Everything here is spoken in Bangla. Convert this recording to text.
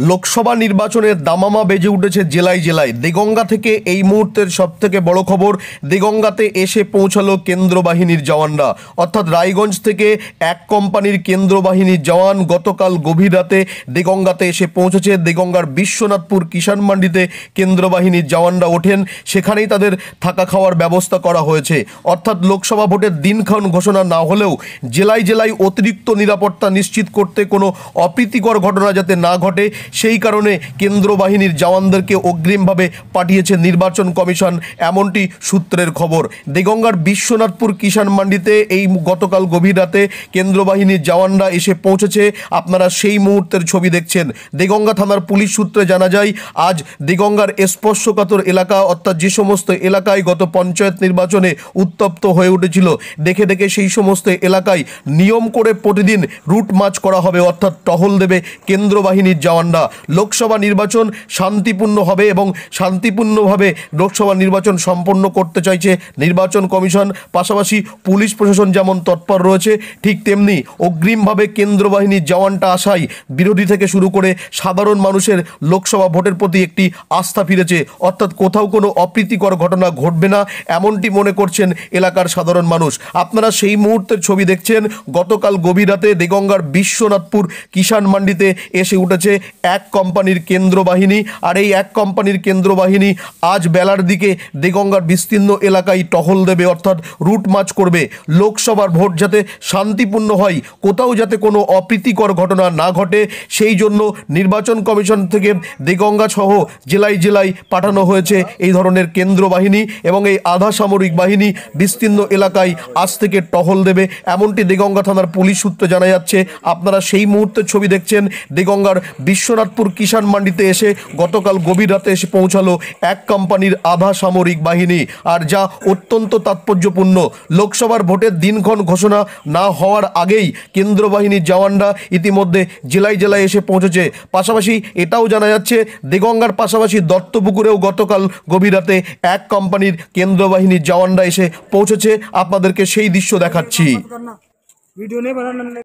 লোকসভা নির্বাচনের দামামা বেজে উঠেছে জেলায় জেলায়। দেগঙ্গা থেকে এই মুহূর্তের সবথেকে বড় খবর, দেগঙ্গাতে এসে পৌঁছালো কেন্দ্র বাহিনীর জওয়ানরা। অর্থাৎ রায়গঞ্জ থেকে এক কোম্পানির কেন্দ্র বাহিনীর জওয়ান গতকাল গভীর রাতে দেগঙ্গাতে এসে পৌঁছেছে। দেগঙ্গার বিশ্বনাথপুর কিষাণ মান্ডিতে কেন্দ্র বাহিনীর জওয়ানরা ওঠেন, সেখানেই তাদের থাকা খাওয়ার ব্যবস্থা করা হয়েছে। অর্থাৎ লোকসভা ভোটের দিনক্ষণ ঘোষণা না হলেও জেলায় জেলায় অতিরিক্ত নিরাপত্তা নিশ্চিত করতে কোনো অপ্রীতিকর ঘটনা যাতে না ঘটে সেই কারণে কেন্দ্র বাহিনীর জওয়ানদেরকে অগ্রিমভাবে পাঠিয়েছে নির্বাচন কমিশন, এমনটি সূত্রের খবর। দেগঙ্গার বিশ্বনাথপুর কিষাণ মান্ডিতে এই গতকাল গভীর রাতে কেন্দ্র বাহিনীর জওয়ানরা এসে পৌঁছেছে। আপনারা সেই মুহূর্তের ছবি দেখছেন। দেগঙ্গা থানার পুলিশ সূত্রে জানা যায়, আজ দেগঙ্গার স্পর্শকাতর এলাকা অর্থাৎ যে সমস্ত এলাকায় গত পঞ্চায়েত নির্বাচনে উত্তপ্ত হয়ে উঠেছিল, দেখে দেখে সেই সমস্ত এলাকায় নিয়ম করে প্রতিদিন রুট মার্চ করা হবে, অর্থাৎ টহল দেবে কেন্দ্র বাহিনীর জওয়ানরা। লোকসভা নির্বাচন শান্তিপূর্ণ হবে এবং শান্তিপূর্ণভাবে লোকসভা নির্বাচন সম্পন্ন করতে চাইছে নির্বাচন কমিশন। পাশাপাশি পুলিশ প্রশাসন যেমন তৎপর রয়েছে, ঠিক তেমনি অগ্রিমভাবে কেন্দ্র বাহিনীর জওয়ানটা আসায় বিরোধী থেকে শুরু করে সাধারণ মানুষের লোকসভা ভোটের প্রতি একটি আস্থা ফিরেছে। অর্থাৎ কোথাও কোনো অপ্রীতিকর ঘটনা ঘটবে না এমনটি মনে করছেন এলাকার সাধারণ মানুষ। আপনারা সেই মুহূর্তের ছবি দেখছেন। গতকাল গভীর রাতে দেগঙ্গার বিশ্বনাথপুর কিষাণ মান্ডিতে এসে উঠেছে এক কোম্পানির কেন্দ্র বাহিনী। আর এই এক কোম্পানির কেন্দ্র বাহিনী আজ বেলার দিকে দেগঙ্গার বিস্তীর্ণ এলাকায় টহল দেবে, অর্থাৎ রুট মার্চ করবে। লোকসভার ভোট যাতে শান্তিপূর্ণ হয়, কোথাও যাতে কোনো অপ্রীতিকর ঘটনা না ঘটে, সেই জন্য নির্বাচন কমিশন থেকে দেগঙ্গা সহ জেলায় জেলায় পাঠানো হয়েছে এই ধরনের কেন্দ্র বাহিনী এবং এই আধা সামরিক বাহিনী বিস্তীর্ণ এলাকায় আজ থেকে টহল দেবে, এমনটি দেগঙ্গা থানার পুলিশ সূত্রে জানা যাচ্ছে। আপনারা সেই মুহূর্তের ছবি দেখছেন। দেগঙ্গার বিশ্বনাথপুর কিষাণ মান্ডিতে এসে গতকাল গভীর রাতে এসে পৌঁছালো এক কোম্পানির আধা সামরিক বাহিনী, আর যা অত্যন্ত তাৎপর্যপূর্ণ। লোকসভার ভোটের দিনক্ষণ ঘোষণা না হওয়ার আগেই কেন্দ্র বাহিনীর জওয়ানরা ইতিমধ্যে জেলায় জেলায় এসে পৌঁছেছে। পাশাপাশি এটাও জানা যাচ্ছে, দেগঙ্গার পাশাপাশি দত্তপুকুরেও গতকাল গভীর রাতে এক কোম্পানির কেন্দ্র বাহিনীর জওয়ানরা এসে পৌঁছেছে। আপনাদেরকে সেই দৃশ্য দেখাচ্ছি।